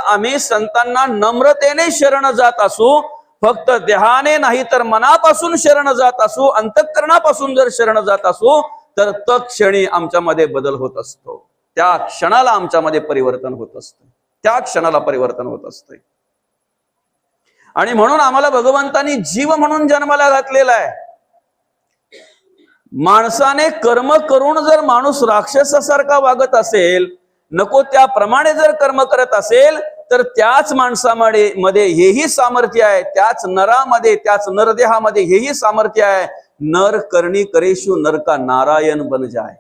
आम्ही संतांना नम्रतेने शरण जात असू, फक्त देहाने नाही तर मनापासून शरण जात असू, अंतःकरणापासून जर शरण जात असू, तर तत्क्षणी आमच्यामध्ये बदल होत असतो. त्या क्षणाला आमच्यामध्ये परिवर्तन होत असतं, त्या क्षणाला परिवर्तन होत असते. आणि म्हणून आम्हाला भगवंतांनी जीव म्हणून जन्माला घातलेला आहे. माणसाने कर्म करून जर माणूस राक्षसासारखा वागत असेल, नको त्याप्रमाणे जर कर्म करत असेल, तर त्याच माणसामध्ये हेही सामर्थ्य आहे, त्याच नरामध्ये, त्याच नरदेहामध्ये हेही सामर्थ्य आहे. नर करणी करेशु नरका नारायण बन जाय.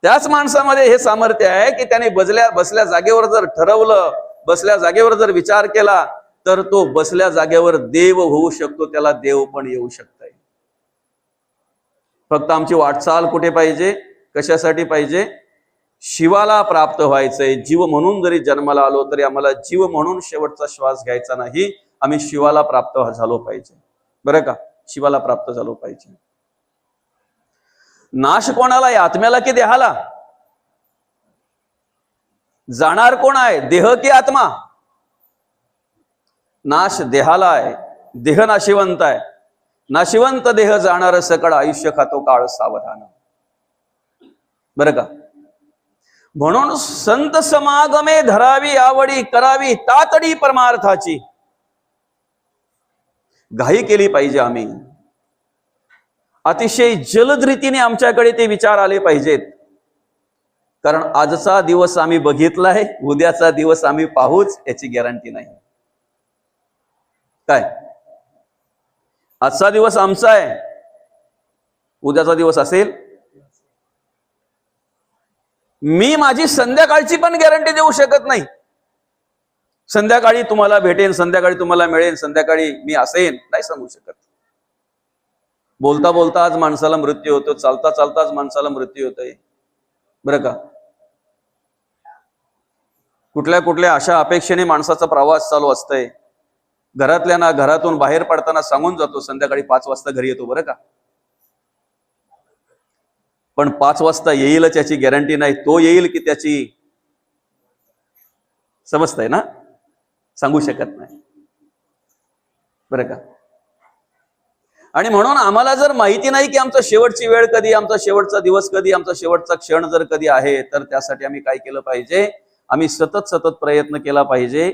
त्याच माणसामध्ये हे सामर्थ्य आहे की त्याने बसल्या जागेवर जर ठरवलं, बसल्या जागेवर जर विचार केला, तर तो बसल्या जागेवर देव होऊ शकतो, त्याला देव पण येऊ शकतंय. फक्त आमची वाटचाल कुठे पाहिजे, कशासाठी पाहिजे? शिवाला प्राप्त व्हायचंय. जीव म्हणून जरी जन्माला आलो तरी आम्हाला जीव म्हणून शेवटचा श्वास घ्यायचा नाही, आम्ही शिवाला प्राप्त झालो पाहिजे. बरं का? शिवाला प्राप्त झालो पाहिजे. नाश कोणाला आहे, आत्म्याला की देहाला? जाणार कोण आहे, देह की आत्मा? नाश देहाला आहे, देह नाशिवंत आहे. नाशिवंत देह जाणार सकळ, आयुष्य खातो काळ सावधान. बरं का? म्हणून संत समागमे धरावी आवडी, करावी तातडी परमार्थाची. घाई केली पाहिजे आम्ही. अतिशय जलद रीतीने आमच्याकडे ते विचार आले पाहिजेत. कारण आजचा दिवस आम्ही बघितलाय, उद्याचा दिवस आम्ही पाहूच याची गॅरंटी नाही. काय? आजचा दिवस आमचा आहे, उद्याचा दिवस असेल? मी माझी संध्याकाळची पण गॅरंटी देऊ शकत नाही. संध्याकाळी तुम्हाला भेटेन, संध्याकाळी तुम्हाला मिळेल, संध्याकाळी मी असेन, नाही सांगू शकत. बोलता बोलता आज माणसाला मृत्यू होतो, चालता चालता आज माणसाला मृत्यू होतोय. बरं का? कुठल्या कुठल्या अशा अपेक्षेने माणसाचा प्रवास चालू असतंय. घरातल्यांना घरातून बाहेर पडताना सांगून जातो संध्याकाळी 5 वाजता घरी येतो. बरं का? पण 5 वाजता येईलच याची गॅरंटी नाही. तो येईल की त्याची, समजतंय ना? सांगू शकत नाही. बरं का? आणि म्हणून आम्हाला जर माहिती नाही की आमचा शेवटची वेळ कधी, आमचा शेवटचा दिवस कधी, आमचा शेवटचा क्षण जर कधी आहे, तर त्यासाठी आम्ही काय केलं पाहिजे? आम्ही सतत सतत प्रयत्न केला पाहिजे.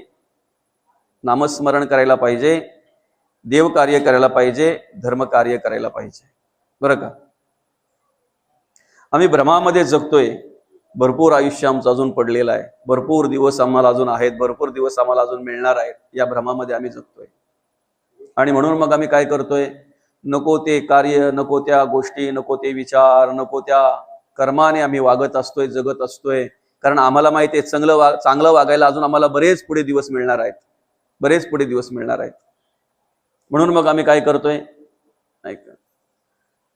नामस्मरण करायला पाहिजे, देव कार्य करायला पाहिजे, धर्म कार्य करायला पाहिजे. बरं का? आम्ही भ्रमामध्ये जगतोय. भरपूर आयुष्य आमचं अजून पडलेलं आहे, भरपूर दिवस आम्हाला अजून आहेत, भरपूर दिवस आम्हाला अजून मिळणार आहेत. या भ्रमामध्ये आम्ही जगतोय. आणि म्हणून मग आम्ही काय करतोय? नको ते कार्य, नको त्या गोष्टी, नको ते विचार, नको त्या कर्माने आम्ही वागत असतोय, जगत असतोय. कारण आम्हाला माहिती आहे चांगलं वागायला अजून आम्हाला बरेच पुढे दिवस मिळणार आहेत, बरेच पुढे दिवस मिळणार आहेत. म्हणून मग आम्ही काय करतोय? नाही का,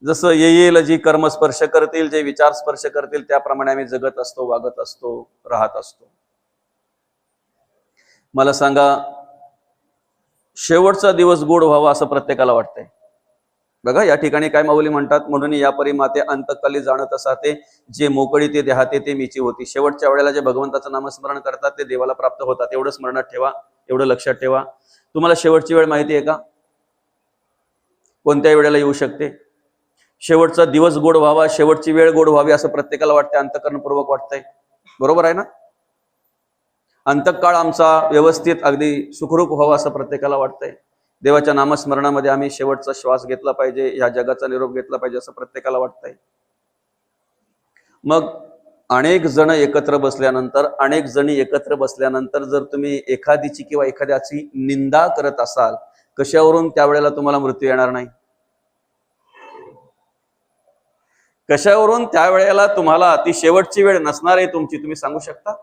जसं येईल जी कर्म स्पर्श करतील, जे विचार स्पर्श करतील, त्याप्रमाणे आम्ही जगत असतो, वागत असतो, राहत असतो. मला सांगा, शेवटचा दिवस गोड व्हावा असं प्रत्येकाला वाटतंय. बघा, या ठिकाणी काय माऊली म्हणतात? म्हणून या परिमाते अंतकाली जाणत असाते, जे मोकळी ते देहाते ते मीची होती. शेवटच्या वेळेला जे भगवंताचं नामस्मरण करतात ते देवाला प्राप्त होतात. एवढं स्मरणात ठेवा, एवढं लक्षात ठेवा. तुम्हाला शेवटची वेळ माहिती आहे का? कोणत्या वेळेला येऊ शकते? शेवटचा दिवस गोड व्हावा, शेवटची वेळ गोड व्हावी असं प्रत्येकाला वाटतंय, अंतःकरणपूर्वक वाटतंय. बरोबर आहे ना? अंतकाळ आमचा व्यवस्थित अगदी सुखरूप व्हावा असं प्रत्येकाला वाटतंय. देवाच्या नामस्मरणामध्ये आम्ही शेवटचा श्वास घेतला पाहिजे, ह्या जगाचा निरोप घेतला पाहिजे असं प्रत्येकाला वाटतंय. मग अनेक जण एकत्र बसल्यानंतर, अनेक जणी एकत्र बसल्यानंतर जर तुम्ही एखादीची किंवा एखाद्याची निंदा करत असाल, कशावरून त्यावेळेला तुम्हाला मृत्यू येणार नाही? कशावरून त्यावेळेला तुम्हाला ती शेवटची वेळ नसणार आहे तुमची, तुम्ही सांगू शकता?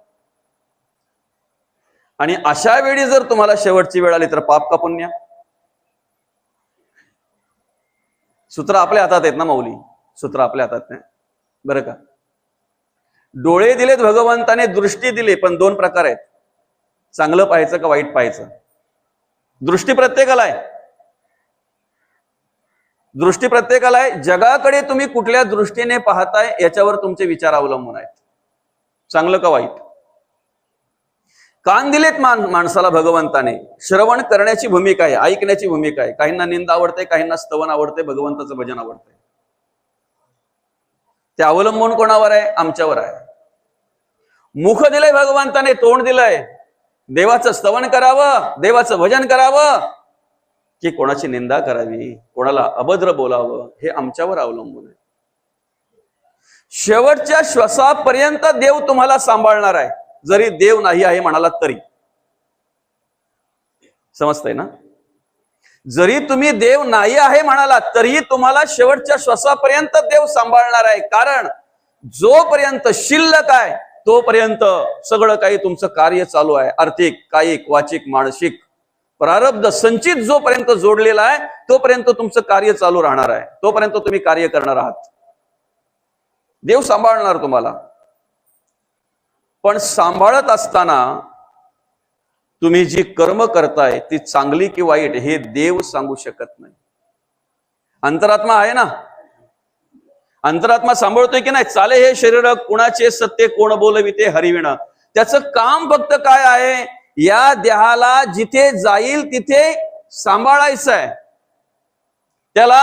आणि अशा वेळी जर तुम्हाला शेवटची वेळ आली तर पाप का पुण्य? सूत्र आपल्या हातात आहेत ना माऊली, सूत्र आपल्या हातात नाही. बरं का? डोळे दिलेत भगवंताने, दृष्टी दिली, पण 2 प्रकार आहेत, चांगलं पाहायचं का वाईट पाहायचं. दृष्टी प्रत्येकाला आहे, दृष्टी प्रत्येकाला आहे. जगाकडे तुम्ही कुठल्या दृष्टीने पाहताय याच्यावर तुमचे विचार अवलंबून आहेत, चांगलं का वाईट. कान दिलेत माणसाला भगवंताने, श्रवण करण्याची भूमिका आहे, ऐकण्याची भूमिका आहे. काहींना निंदा आवडते, काहींना स्तवन आवडते, भगवंताचं भजन आवडतंय. ते अवलंबून कोणावर आहे? आमच्यावर आहे. मुख दिलंय भगवंताने, तोंड दिलंय, देवाचं स्तवन करावं, देवाचं भजन करावं की कोणाची निंदा करावी, कोणाला अभद्र बोलावं, हे आमच्यावर अवलंबून आहे. शेवटच्या श्वासापर्यंत देव तुम्हाला सांभाळणार आहे, जरी देव नाही आहे म्हणाला तरी. समजतंय ना? जरी तुम्ही देव नाही आहे म्हणाला तरी तुम्हाला शेवटच्या श्वासापर्यंत देव सांभाळणार आहे. कारण जोपर्यंत शिल्लक आहे तोपर्यंत सगळं काही तुमचं कार्य चालू आहे. आर्थिक, कायिक, वाचिक, मानसिक प्रारब्ध संचित जोपर्यंत जोडलेला आहे तोपर्यंत तुमचं कार्य चालू राहणार आहे, तोपर्यंत तुम्ही कार्य करणार आहात. देव सांभाळणार तुम्हाला. पण सांभाळत असताना तुम्ही जी कर्म करताय ती चांगली की वाईट हे देव सांगू शकत नाही. अंतरात्मा आहे ना, अंतरात्मा सांभाळतोय की नाही. चाले हे शरीर कुणाचे सत्य कोण बोलविते हरिविण. त्याचं काम फक्त काय आहे? या देहाला जिथे जाईल तिथे सांभाळायचं आहे, त्याला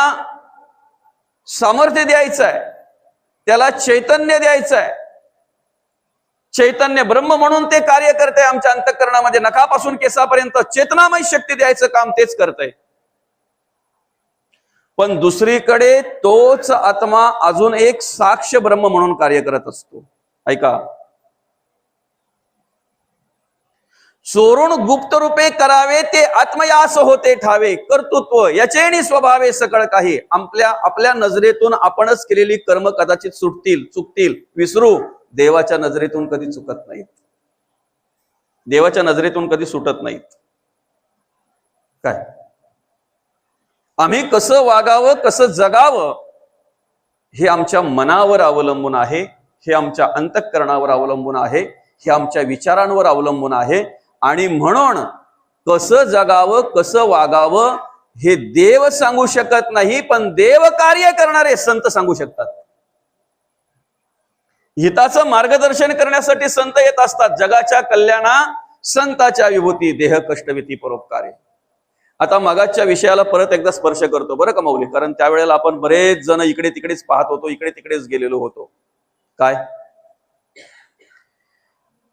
सामर्थ्य द्यायचं आहे, त्याला चैतन्य द्यायचं आहे. चैतन्य ब्रह्म म्हणून ते कार्य करते आमच्या अंतःकरणामध्ये, नखापासून केसापर्यंत चेतनामय शक्ती द्यायचं काम तेच करतंय. पण दुसरीकडे तोच आत्मा अजून एक साक्ष ब्रह्म म्हणून कार्य करत असतो. ऐका, चोरून गुप्त रूपे करावे ते आत्मयास होते ठावे, कर्तृत्व याचेनी स्वभावे सकळ काही. आपल्या नजरेतून आपणच केलेली कर्म कदाचित सुटतील, चुकतील, विसरू. देवाच्या नजरेतून कधी चुकत नाहीत, देवाच्या नजरेतून कधी सुटत नाहीत. काय आम्ही कसं वागावं, कसं जगावं हे आमच्या मनावर अवलंबून आहे, हे आमच्या अंतःकरणावर अवलंबून आहे, हे आमच्या विचारांवर अवलंबून आहे. आणि म्हणून कसं जगावं, कसं वागावं हे देव सांगू शकत नाही, पण देव कार्य करणारे संत सांगू शकतात. हिताचं मार्गदर्शन करण्यासाठी संत येत असतात. जगाच्या कल्याणा संताच्या विभूती, देह कष्टविती परोपकारे. आता मगाच्या विषयाला परत एकदा स्पर्श करतो बरं का माऊली, कारण त्यावेळेला आपण बरेच जण इकडे तिकडेच पाहत होतो, इकडे तिकडेच गेलेलो होतो. काय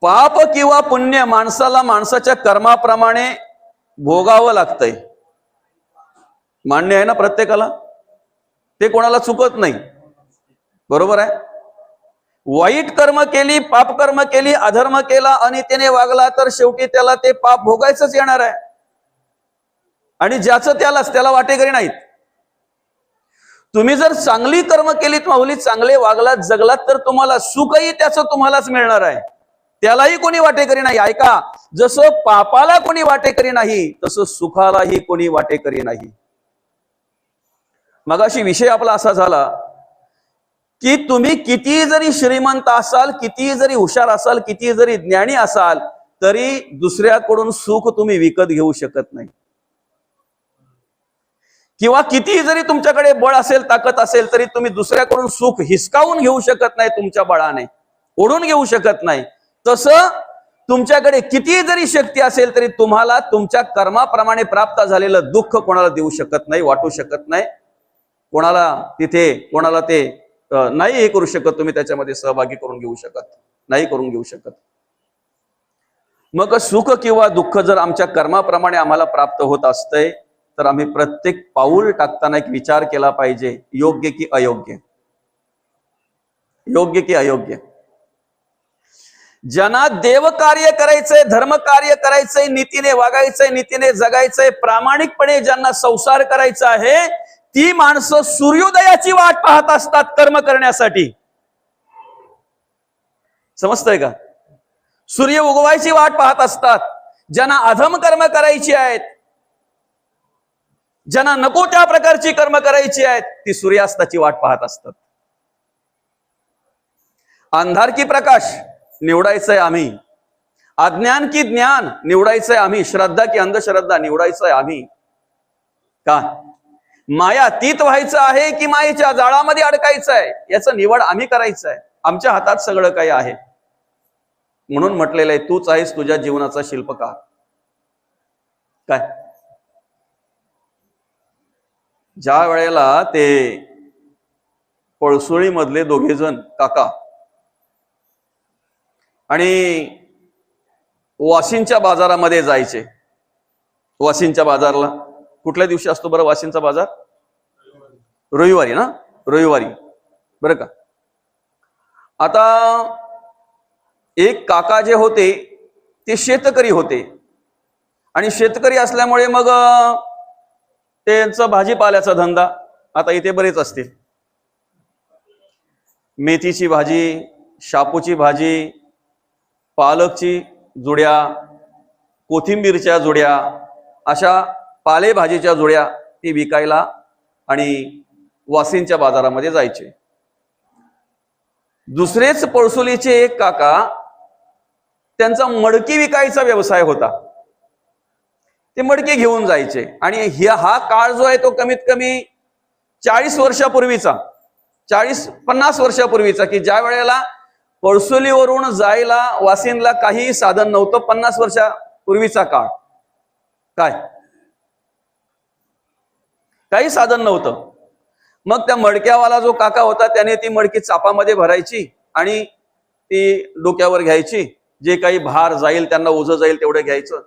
पाप किंवा पुण्य माणसाला माणसाच्या कर्माप्रमाणे भोगावं लागतंय. मान्य आहे ना प्रत्येकाला? ते कोणाला चुकत नाही, बरोबर आहे. वाईट कर्म केली, पाप कर्म केली, अधर्म केला, अनितीने वागला तर शेवटी त्याला ते पाप भोगायचंच येणार आहे. आणि ज्याचं त्याला वाटेकरी नाहीत. तुम्ही जर चांगली कर्म केलीत माऊली, चांगले वागलात, जगलात तर तुम्हाला सुखही त्याचं तुम्हालाच मिळणार आहे, त्यालाही कोणी वाटेकरी नाही. ऐका, जसं पापाला कोणी वाटेकरी नाही तसं सुखालाही कोणी वाटेकरी नाही. मगाशी विषय आपला असा झाला की तुम्ही किती जरी श्रीमंत असाल, किती जरी हुशार असाल, किती जरी ज्ञानी असाल, तरी दुसऱ्याकडून सुख तुम्ही विकत घेऊ शकत नाही. किंवा किती जरी तुमच्याकडे बळ असेल, ताकद असेल, तरी तुम्ही दुसऱ्याकडून सुख हिसकावून घेऊ शकत नाही, तुमच्या बळाने ओढून घेऊ शकत नाही. तसं तुमच्याकडे किती जरी शक्ती असेल तरी तुम्हाला तुमच्या कर्माप्रमाणे प्राप्त झालेलं दुःख कोणाला देऊ शकत नाही, वाटू शकत नाही. कोणाला ते नाही हे करू शकत, तुम्ही त्याच्यामध्ये सहभागी करून घेऊ शकत नाही, करून घेऊ शकत. मग सुख किंवा दुःख जर आमच्या कर्माप्रमाणे आम्हाला प्राप्त होत असतंय तर आम्ही प्रत्येक पाऊल टाकताना एक विचार केला पाहिजे, योग्य की अयोग्य, योग्य की अयोग्य. ज्यांना देव कार्य करायचंय, धर्म कार्य करायचंय, नीतीने वागायचंय, नीतीने जगायचंय, प्रामाणिकपणे ज्यांना संसार करायचा आहे, ती माणसं सूर्योदयाची वाट पाहत असतात कर्म करण्यासाठी. समजतंय का? सूर्य उगवायची वाट पाहत असतात. ज्यांना अधम कर्म करायची आहेत, ज्यांना नको त्या प्रकारची कर्म करायची आहेत, ती सूर्यास्ताची वाट पाहत असतात. अंधार की प्रकाश निवडायचंय आम्ही, अज्ञान की ज्ञान निवडायचंय आम्ही, श्रद्धा की अंधश्रद्धा निवडायचंय आम्ही. का मायातीत व्हायचं आहे की मायेच्या जाळामध्ये अडकायचं आहे, याचं निवड आम्ही करायचं आहे. आमच्या हातात सगळं काही आहे. म्हणून म्हटलेलं आहे, तूच आहेस तुझ्या जीवनाचा शिल्पकार. काय ज्या वेळेला ते पळसोळी मधले दोघे जण काका आणि वाशिंच्या बाजारामध्ये जायचे. वाशिंच्या बाजारला कुठल्या दिवशी असतो बरं वाशिंचा बाजार? रविवारी ना, रविवारी बरं का. आता एक काका जे होते ते शेतकरी होते आणि शेतकरी असल्यामुळे मग त्यांचा भाजीपाल्याचा धंदा आता इथे बरेच असतील. मेथीची भाजी, शापूची भाजी, पालकची जुड्या, कोथिंबीरच्या जुड्या, अशा पालेभाजीच्या जुड्या ती विकायला आणि वासिंच्या बाजारामध्ये जायचे. दुसरेच पळसोलीचे एक काका, त्यांचा मडकी विकायचा व्यवसाय होता. ते मडके घेऊन जायचे आणि हा काळ जो आहे तो कमीत कमी 40 वर्षापूर्वीचा, 40-50 वर्षापूर्वीचा, की ज्या वेळेला पळसोलीवरून जायला वासिंदला काही साधन नव्हतं. 50 वर्षापूर्वीचा काळ. काय काही साधन नव्हतं. मग त्या मडक्यावाला जो काका होता त्याने ती मडकी चापामध्ये भरायची आणि ती डोक्यावर घ्यायची. जे काही भार जाईल, त्यांना ओझं जाईल तेवढं घ्यायचं.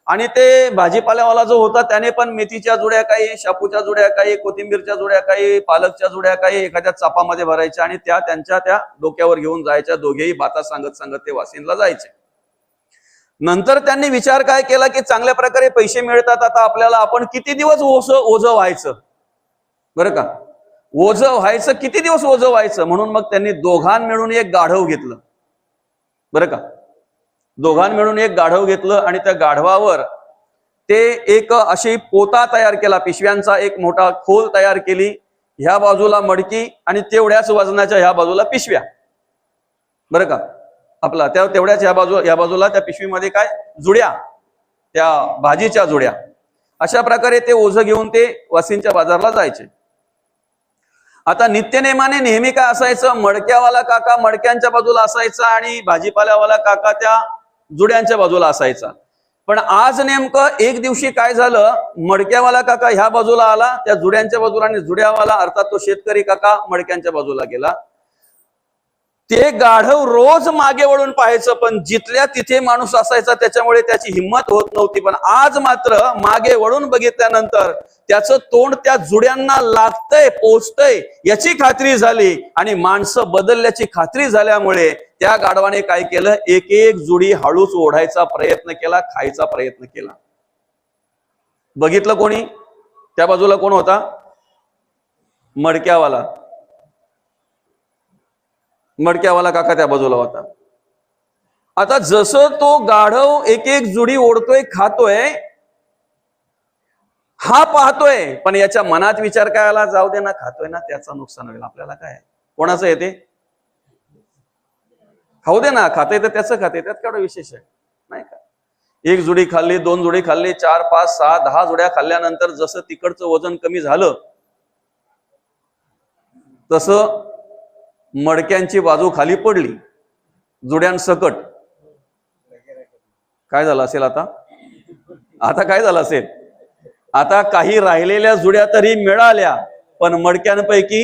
आणि ते भाजीपाल्यावाला जो होता त्याने पण मेथीच्या जुड्या काही, शापूच्या जुड्या काही, कोथिंबीरच्या जुड्या काही, पालकच्या जुड्या काही एखाद्या चापामध्ये भरायच्या आणि त्या त्यांच्या त्या डोक्यावर घेऊन जायच्या. दोघेही बाता सांगत सांगत ते वासिंदला जायचे. नंतर त्यांनी विचार काय केला की चांगल्या प्रकारे पैसे मिळतात, आता आपल्याला आपण किती दिवस ओझं व्हायचं बरं का, ओझं व्हायचं, किती दिवस ओझं व्हायचं. म्हणून मग त्यांनी दोघां मिळून एक गाढव घेतलं बरं का. दोघां मिळून एक गाढव घेतलं आणि त्या गाढवावर ते एक अशी पोता तयार केला, पिशव्यांचा एक मोठा खोल तयार केली. ह्या बाजूला मडकी आणि तेवढ्याच वजनाच्या ह्या बाजूला पिशव्या बरं का. आपला तेवढ्याच ह्या बाजूला त्या पिशवीमध्ये काय जुड्या, त्या भाजीच्या जुड्या. अशा प्रकारे ते ओझं घेऊन ते वासिंच्या बाजारला जायचे. आता नित्यनेमाने नेहमी काय असायचं, मडक्यावाला काका मडक्यांच्या बाजूला असायचा आणि भाजीपाल्यावाला काका त्या जुड्यांच्या बाजूला असायचा. पण आज नेमकं एक दिवशी काय झालं, मडक्यावाला काका ह्या बाजूला आला त्या जुड्यांच्या बाजूला आणि जुड्यावाला अर्थात तो शेतकरी काका मडक्यांच्या बाजूला गेला. ते गाढव रोज मागे वळून पाहायचं, पण जिथल्या तिथे माणूस असायचा त्याच्यामुळे त्याची हिंमत होत नव्हती. पण आज मात्र मागे वळून बघितल्यानंतर त्याचं तोंड त्या जुड्यांना लागतंय, पोचतंय याची खात्री झाली आणि माणसं बदलल्याची खात्री झाल्यामुळे त्या गाढवाने काय केलं, एक एक जुडी हळूच ओढायचा प्रयत्न केला, खायचा प्रयत्न केला. बघितलं कोणी? त्या बाजूला कोण होता? मडक्यावाला. मडक्यावाला काका त्या बाजूला होता. आता जसं तो गाढव एक एक जुडी ओढतोय, खातोय, हा पाहतोय, पण याच्या मनात विचार काय आला, जाऊ दे ना, खातोय ना, त्याचं नुकसान होईल, आपल्याला काय, कोणाचं येते, खाऊ दे ना, खाते तर त्याचं खाते, त्यात केवढं विशेष आहे नाही का. एक जुडी खाल्ली, 2 जुडी खाल्ली, 4, 5, 6, 10 जुड्या खाल्ल्यानंतर जसं तिकडचं वजन कमी झालं तसं मडक्यांची बाजू खाली पडली जुड्यांसकट. काय झालं असेल आता काय झालं असेल, आता काही राहिलेल्या जुड्या तरी मिळाल्या, पण मडक्यांपैकी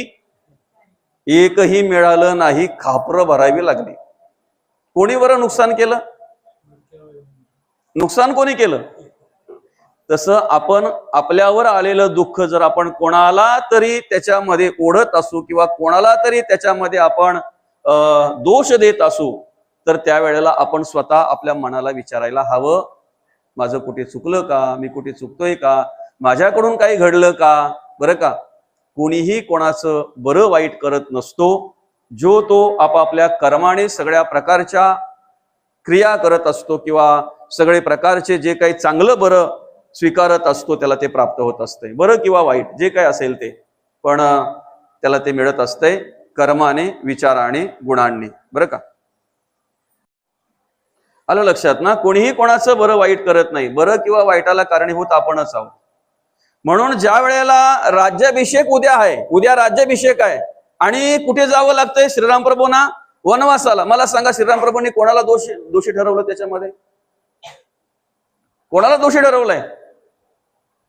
एकही मिळालं नाही, खापरं भरावी लागली. कोणी बरं नुकसान केलं? नुकसान कोणी केलं? तसं आपण आपल्यावर आलेलं दुःख जर आपण कोणाला तरी त्याच्यामध्ये ओढत असू किंवा कोणाला तरी त्याच्यामध्ये आपण दोष देत असू, तर त्यावेळेला आपण स्वतः आपल्या मनाला विचारायला हवं, माझं कुठे चुकलं का, मी कुठे चुकतोय का, माझ्याकडून काही घडलं का बरं का. कोणीही कोणाचं बरं वाईट करत नसतो. जो तो आपापल्या कर्माने सगळ्या प्रकारच्या क्रिया करत असतो किंवा सगळे प्रकारचे जे काही चांगलं बरं स्वीकारत असतो त्याला ते प्राप्त होत असते, बरं किंवा वाईट जे काही असेल ते, पण त्याला ते मिळत असते कर्माने, विचाराने, गुणांनी बरं का. आलं लक्षात ना. कोणीही कोणाचं बरं वाईट करत नाही, बरं किंवा वाईटाला कारणीभूत आपणच आहोत. म्हणून ज्या वेळेला राज्याभिषेक उद्या आहे, उद्या राज्याभिषेक आहे आणि कुठे जावं लागतंय श्रीराम प्रभूंना, वनवासाला. मला सांगा श्रीराम प्रभूंनी कोणाला दोषी ठरवलं त्याच्यामध्ये? कोणाला दोषी ठरवलंय?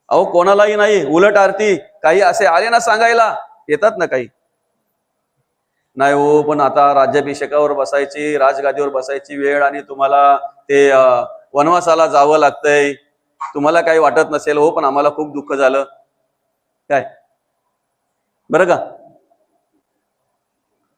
अहो कोणालाही नाही. उलट आरती काही असे आले ना सांगायला, येतात ना काही, नाही हो पण आता राज्याभिषेकावर बसायची, राजगादीवर बसायची वेळ आणि तुम्हाला ते वनवासाला जावं लागतंय, तुम्हाला काही वाटत नसेल हो पण आम्हाला खूप दुःख झालं. काय बरं का,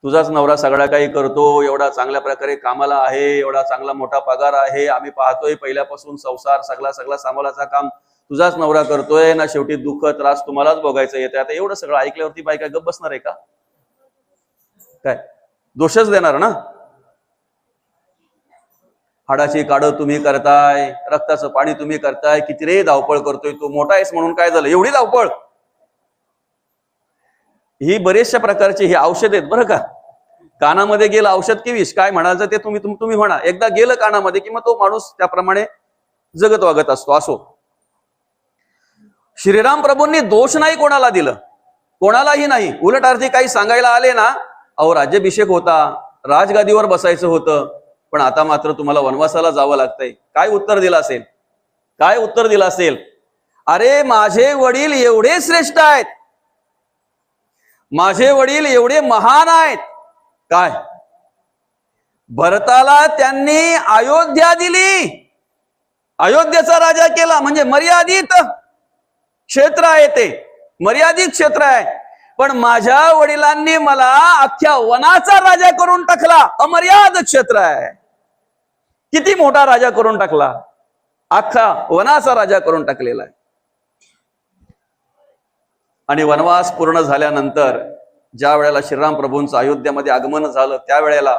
तुझाच नवरा सगळा काही करतो, एवढा चांगल्या प्रकारे कामाला आहे, एवढा चांगला मोठा पगार आहे, आम्ही पाहतोय पहिल्यापासून संसार सगळा सांभाळायचा काम तुझाच नवरा करतोय ना, शेवटी दुःख त्रास तुम्हालाच भोगायचं येते. आता एवढं सगळं ऐकल्यावरती बायका गप्प बसणार आहे का? काय दोषच देणार ना? हाडाची काढं तुम्ही करताय, रक्ताचं पाणी तुम्ही करताय, किती रे धावपळ करतोय तू, मोठा आहेस म्हणून काय झालं एवढी धावपळ? ही बरेचशा प्रकारची ही औषध आहेत बरं का. कानामध्ये गेलं औषध की विष, काय म्हणायचं ते तुम्ही म्हणा. एकदा गेलं कानामध्ये की मग तो माणूस त्याप्रमाणे जगत वागत असतो. असो, श्रीराम प्रभूंनी दोष नाही कोणाला दिलं, कोणालाही नाही. उलट अर्थी काही सांगायला आले ना, अहो राज्याभिषेक होता, राजगादीवर बसायचं होतं, पण आता मात्र तुम्हाला वनवासाला जावं लागतंय. काय उत्तर दिलं असेल? काय उत्तर दिलं असेल? अरे माझे वडील एवढे श्रेष्ठ आहेत, माझे वडील एवढे महान आहेत. काय भरताला त्यांनी अयोध्या दिली, अयोध्येचा राजा केला, म्हणजे मर्यादित क्षेत्र आहे, ते मर्यादित क्षेत्र आहे. पण माझ्या वडिलांनी मला अख्ख्या वनाचा राजा करून टाकला, अमर्याद क्षेत्र आहे. किती मोठा राजा करून टाकला, अख्खा वनाचा राजा करून टाकलेला आहे. आणि वनवास पूर्ण झाल्यानंतर ज्या वेळेला श्रीराम प्रभूंचं अयोध्येमध्ये आगमन झालं, त्यावेळेला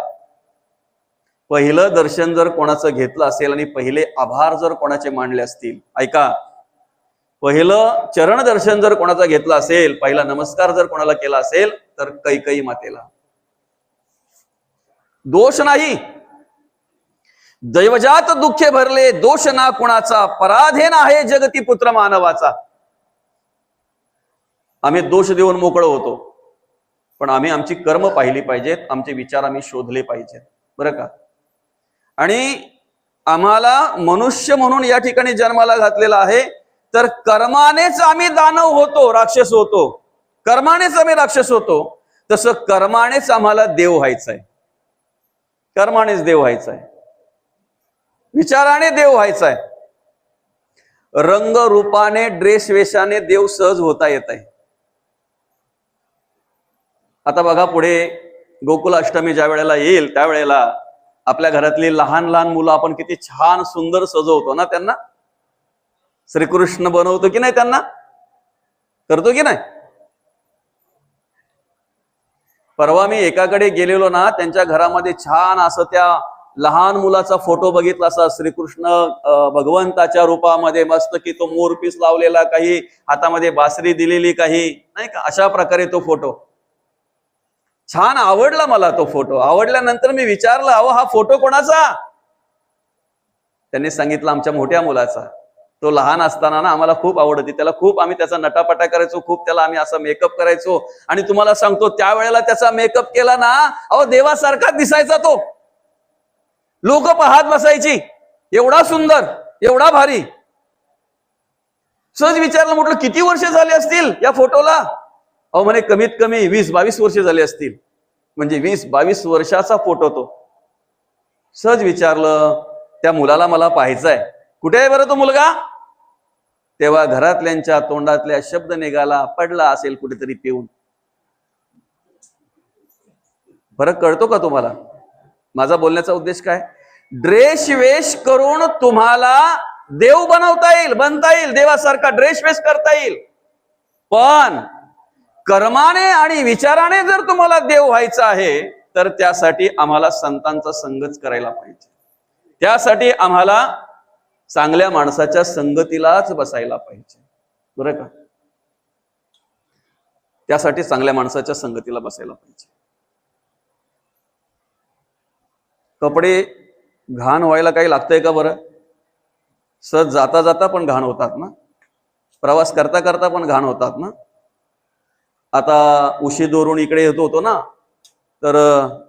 पहिलं दर्शन जर कोणाचं घेतलं असेल आणि पहिले आभार जर कोणाचे मांडले असतील, ऐका, पहिलं चरण दर्शन जर कोणाचा घेतला असेल, पहिला नमस्कार जर कोणाला केला असेल तर कैकेयी मातेला. दोष नाही, दैवजात दुःखे भरले, दोष ना कुणाचा, पराधीन आहे जगती पुत्र मानवाचा. आम्ही दोष देऊन मोकळं होतो, पण आम्ही आमची कर्म पाहिली पाहिजेत, आमचे विचार आम्ही शोधले पाहिजेत बरं का. आणि आम्हाला मनुष्य म्हणून या ठिकाणी जन्माला घातलेला आहे, तर कर्मानेच आम्ही दानव होतो, राक्षस होतो, कर्मानेच आम्ही राक्षस होतो. तसं कर्मानेच आम्हाला देव व्हायचंय, कर्मानेच देव व्हायचंय, विचाराने देव व्हायचंय. रंग रूपाने ड्रेस वेशाने देव सहज होता येत आहे. आता बघा पुढे गोकुल अष्टमी ज्या वेळेला येईल त्यावेळेला आपल्या घरातली लहान लहान मुलं आपण किती छान सुंदर सजवतो ना त्यांना. श्रीकृष्ण बनवतो की नाही, त्यांना करतो की नाही. परवा मी एकाकडे गेलेलो ना, त्यांच्या घरामध्ये छान असं त्या लहान मुलाचा फोटो बघितला, असा श्रीकृष्ण भगवंताच्या रूपामध्ये मस्त की तो मोरपीस लावलेला, काही हातामध्ये बासरी दिलेली, काही नाही का, अशा प्रकारे तो फोटो छान आवडला मला. तो फोटो आवडल्यानंतर मी विचारलं, अहो हा फोटो कोणाचा? त्यांनी सांगितलं आमच्या मोठ्या मुलाचा. तो लहान असताना ना आम्हाला खूप आवडती, त्याला खूप आम्ही त्याचा नटापटा करायचो, खूप त्याला आम्ही असं मेकअप करायचो. आणि तुम्हाला सांगतो त्यावेळेला त्याचा मेकअप केला ना, अहो देवासारखा दिसायचा तो, लोक पाहत बसायची, एवढा सुंदर, एवढा भारी. सहज विचारलं, म्हटलं किती वर्ष झाली असतील या फोटोला? अहो म्हणे कमीत कमी 20-22 वर्ष झाली असतील. म्हणजे 20-22 वर्षाचा फोटो तो. सहज विचारलं, त्या मुलाला मला पाहायचंय, कुठे आहे बरं तो मुलगा? तेव्हा घरातल्यांच्या तोंडातल्या शब्द निघाला, पडला असेल कुठेतरी पिऊन. फरक कळतो का तुम्हाला? माझा बोलण्याचा उद्देश काय? ड्रेस वेश करून तुम्हाला देव बनवता येईल, बनता येईल, देवासारखा ड्रेस वेश करता येईल. पण कर्माने आणि विचाराने जर तुम्हाला देव व्हायचं आहे तर त्यासाठी आम्हाला संतांचा संगच करायला पाहिजे. त्यासाठी आम्हाला चांगल्या माणसाच्या संगतीलाच बसायला पाहिजे बरं का. त्यासाठी चांगल्या माणसाच्या संगतीला बसायला पाहिजे. कपडे घाण व्हायला काही लागतंय का बरं? सहज जाता जाता पण घाण होतात ना, प्रवास करता करता पण घाण होतात ना. आता उशीदोरून इकडे येत होतो ना, तर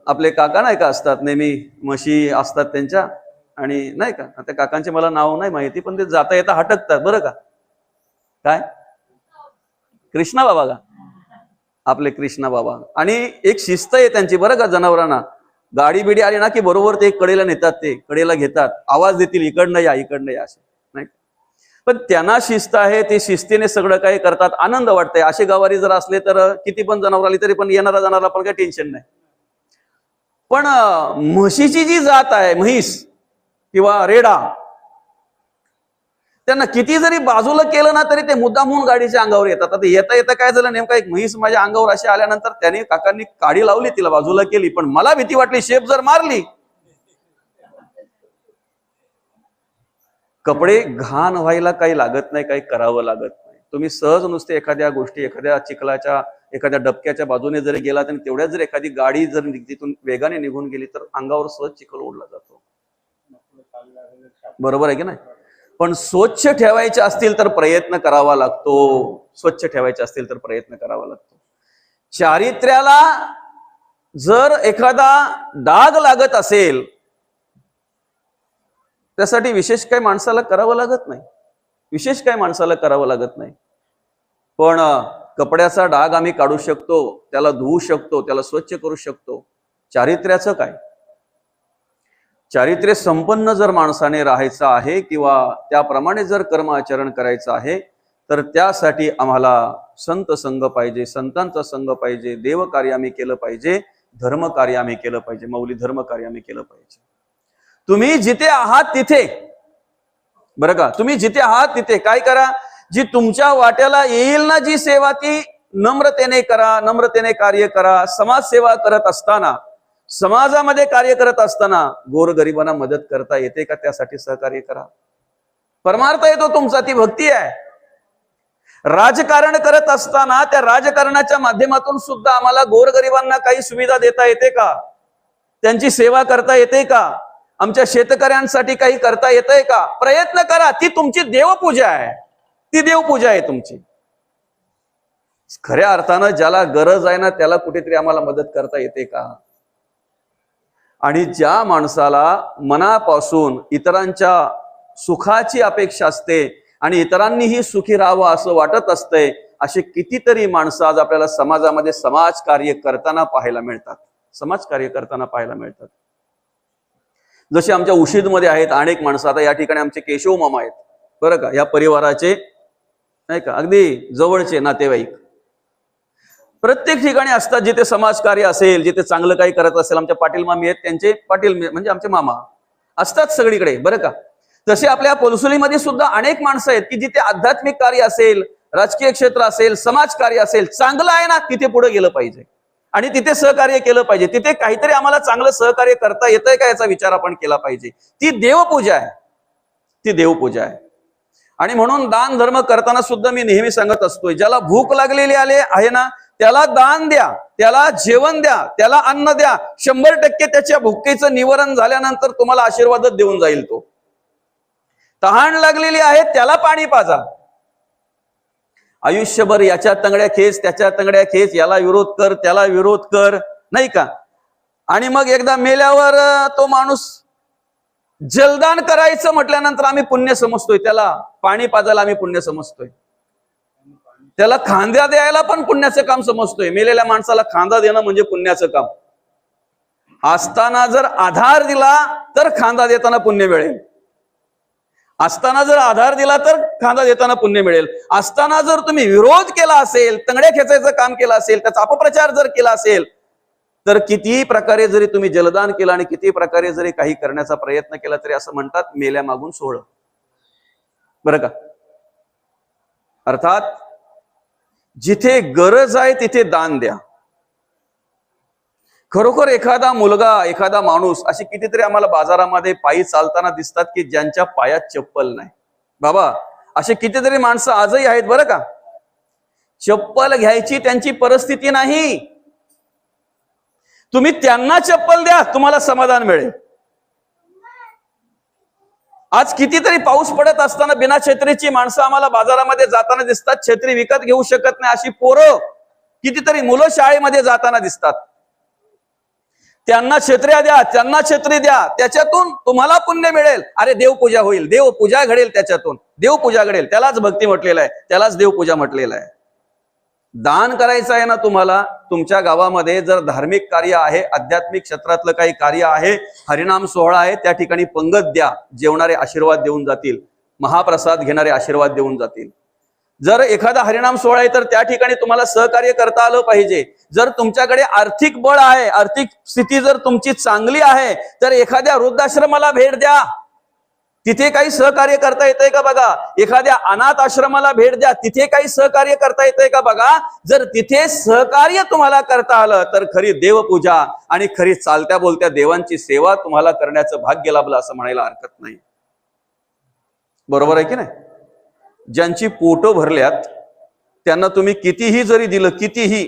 आपले काका नाही का असतात, नेहमी म्हशी असतात त्यांच्या, आणि नाही का त्या काकांचे मला नाव नाही माहिती, पण ते जाता येता हटकतात बरं का. काय कृष्णा बाबा का, आपले कृष्णा बाबा. आणि एक शिस्त आहे त्यांची बरं का जनावरांना. गाडी बिडी आली ना की बरोबर ते कडेला नेतात, ते कडेला घेतात, आवाज देतील इकडनं या इकडनं या असे, नाही. पण त्यांना शिस्त आहे, ते शिस्तीने सगळं काही करतात, आनंद वाटतंय. असे गावारी जर असले तर किती पण जनावर आली तरी पण येणारा जाणारा पण काही टेन्शन नाही. पण म्हशीची जी जात आहे, म्हैस किंवा रेडा, त्यांना किती जरी बाजूला केलं ना तरी ते मुद्दाम होऊन गाडीच्या अंगावर येतात. आता येता येता काय झालं, नेमका एक म्हैस माझ्या अंगावर अशी आल्यानंतर त्याने काकांनी काडी लावली, तिला बाजूला केली, पण मला भीती वाटली, शेप जर मारली. कपडे घाण व्हायला काही लागत नाही, काही करावं लागत नाही. तुम्ही सहज नुसते एखाद्या गोष्टी, एखाद्या चिखलाच्या, एखाद्या डबक्याच्या बाजूने जरी गेला आणि तेवढ्यात जर एखादी गाडी जर तिथून वेगाने निघून गेली तर अंगावर सहज चिखल ओढला जातो. बरोबर आहे की नाही. पण स्वच्छ ठेवायचे असतील तर प्रयत्न करावा लागतो. स्वच्छ ठेवायचे असतील तर प्रयत्न करावा लागतो. चारित्र्याला जर एखादा डाग लागत असेल, त्यासाठी विशेष काही माणसाला करावं लागत नाही, विशेष काही माणसाला करावं लागत नाही. पण कपड्याचा डाग आम्ही काढू शकतो, त्याला धुवू शकतो, त्याला स्वच्छ करू शकतो. चारित्र्याचं काय. चारित्र्य संपन्न जर माणसाने राहायचं आहे किंवा त्याप्रमाणे जर कर्म आचरण करायचं आहे तर त्यासाठी आम्हाला संत संग पाहिजे, संतांचा संग पाहिजे, देव कार्य आम्ही केलं पाहिजे, धर्म कार्य आम्ही केलं पाहिजे, मौली धर्म कार्य आम्ही केलं पाहिजे. तुम्ही जिथे आहात तिथे, बरं का, तुम्ही जिथे आहात तिथे काय करा, जी तुमच्या वाट्याला येईल ना जी सेवा ती नम्रतेने करा, नम्रतेने कार्य करा. समाजसेवा करत असताना, समाजामध्ये कार्य करत असताना गोरगरिबांना मदत करता येते का, त्यासाठी सहकार्य करा. परमार्थ येतो तुमचा, ती भक्ती आहे. राजकारण करत असताना त्या राजकारणाच्या माध्यमातून सुद्धा आम्हाला गोरगरिबांना काही सुविधा देता येते का, त्यांची सेवा करता येते का, आमच्या शेतकऱ्यांसाठी काही करता येतंय का, प्रयत्न करा. ती तुमची देवपूजा आहे, ती देवपूजा आहे तुमची. खऱ्या अर्थानं ज्याला गरज आहे ना त्याला कुठेतरी आम्हाला मदत करता येते का. आणि ज्या माणसाला मनापासून इतरांच्या सुखाची अपेक्षा असते आणि इतरांनीही सुखी राहावं असं वाटत असतंय, असे कितीतरी माणसं आज आपल्याला समाजामध्ये समाजकार्य करताना पाहायला मिळतात, समाजकार्य करताना पाहायला मिळतात. जसे आमच्या उशीदमध्ये आहेत अनेक माणसं. आता या ठिकाणी आमचे केशव मामा आहेत बरं का, या परिवाराचे नाही का अगदी जवळचे नातेवाईक. प्रत्येक ठिकाणी असतात जिथे समाजकार्य असेल, जिथे चांगलं काही करत असेल. आमच्या पाटील मामी आहेत, त्यांचे पाटील म्हणजे आमचे मामा असतात सगळीकडे बरं का. तसे आपल्या पोलसुलीमध्ये सुद्धा अनेक माणसं आहेत की जिथे आध्यात्मिक कार्य असेल, राजकीय क्षेत्र असेल, समाजकार्य असेल, चांगलं आहे ना तिथे पुढे गेलं पाहिजे आणि तिथे सहकार्य केलं पाहिजे. तिथे काहीतरी आम्हाला चांगलं सहकार्य करता येतंय का याचा विचार आपण केला पाहिजे. ती देवपूजा आहे, ती देवपूजा आहे. आणि म्हणून दान धर्म करताना सुद्धा मी नेहमी सांगत असतोय, ज्याला भूक लागलेली आहे ना त्याला दान द्या, त्याला जेवण द्या, त्याला अन्न द्या. 100% त्याच्या भुकेचं निवारण झाल्यानंतर तुम्हाला आशीर्वादच देऊन जाईल तो. तहान लागलेली आहे त्याला पाणी पाजा. आयुष्यभर याच्या तंगड्या खेच, त्याच्या तंगड्या खेच, याला विरोध कर, त्याला विरोध कर, नाही का. आणि मग एकदा मेल्यावर तो माणूस जलदान करायचं म्हटल्यानंतर आम्ही पुण्य समजतोय, त्याला पाणी पाजायला आम्ही पुण्य समजतोय, त्याला खांदा द्यायला पण पुण्याचं काम समजतोय. मेलेल्या माणसाला खांदा देणं म्हणजे पुण्याचं काम. असताना जर आधार दिला तर खांदा देताना पुण्य मिळेल, असताना जर आधार दिला तर खांदा देताना पुण्य मिळेल. असताना जर तुम्ही विरोध केला असेल, तंगड्या खेचायचं काम केलं असेल, त्याचा अपप्रचार जर केला असेल, तर कितीही प्रकारे जरी तुम्ही जलदान केलं आणि कितीही प्रकारे जरी काही करण्याचा प्रयत्न केला तरी असं म्हणतात मेल्या मागून सोहळं, बरं का. अर्थात जिथे गरज आहे तिथे दान द्या. खरोखर एखादा मुलगा, एखादा माणूस, असे कितीतरी आम्हाला बाजारामध्ये पायी चालताना दिसतात की ज्यांच्या पायात चप्पल नाही. बाबा असे कितीतरी माणसं आजही आहेत बरं का, चप्पल घ्यायची त्यांची परिस्थिती नाही. तुम्ही त्यांना चप्पल द्या, तुम्हाला समाधान मिळेल. आज कितीतरी पाऊस पडत असताना बिना छत्रीची माणसं आम्हाला बाजारामध्ये जाताना दिसतात. छत्री विकत घेऊ शकत नाही अशी पोरं, कितीतरी मुलं शाळेमध्ये जाताना दिसतात. त्यांना छत्र्या द्या, त्यांना छत्री द्या, त्याच्यातून तुम्हाला पुण्य मिळेल. अरे देवपूजा होईल, देवपूजा घडेल, त्याच्यातून देवपूजा घडेल. त्यालाच भक्ती म्हटलेलं आहे, त्यालाच देवपूजा म्हटलेलं आहे. दान करायचं आहे ना तुम्हाला, तुमच्या गावामध्ये जर धार्मिक कार्य आहे, आध्यात्मिक क्षेत्रातलं काही कार्य आहे, हरिनाम सोहळा आहे, त्या ठिकाणी पंगत द्या. जेवणारे आशीर्वाद देऊन जातील, महाप्रसाद घेणारे आशीर्वाद देऊन जातील. जर एखादा हरिनाम सोहळा आहे तर त्या ठिकाणी तुम्हाला सहकार्य करता आलं पाहिजे. जर तुमच्याकडे आर्थिक बळ आहे, आर्थिक स्थिती जर तुमची चांगली आहे, तर एखाद्या वृद्धाश्रमाला भेट द्या, तिथे काही सहकार्य करता येतंय का बघा. एखाद्या अनाथ आश्रमाला भेट द्या, तिथे काही सहकार्य करता येतंय का बघा. जर तिथे सहकार्य तुम्हाला करता आलं तर खरी देवपूजा आणि खरी चालत्या बोलत्या देवांची सेवा तुम्हाला करण्याचं भाग्य लाभलं असं म्हणायला हरकत नाही. बरोबर आहे की नाही. ज्यांची पोटं भरल्यात त्यांना तुम्ही कितीही जरी दिलं, कितीही,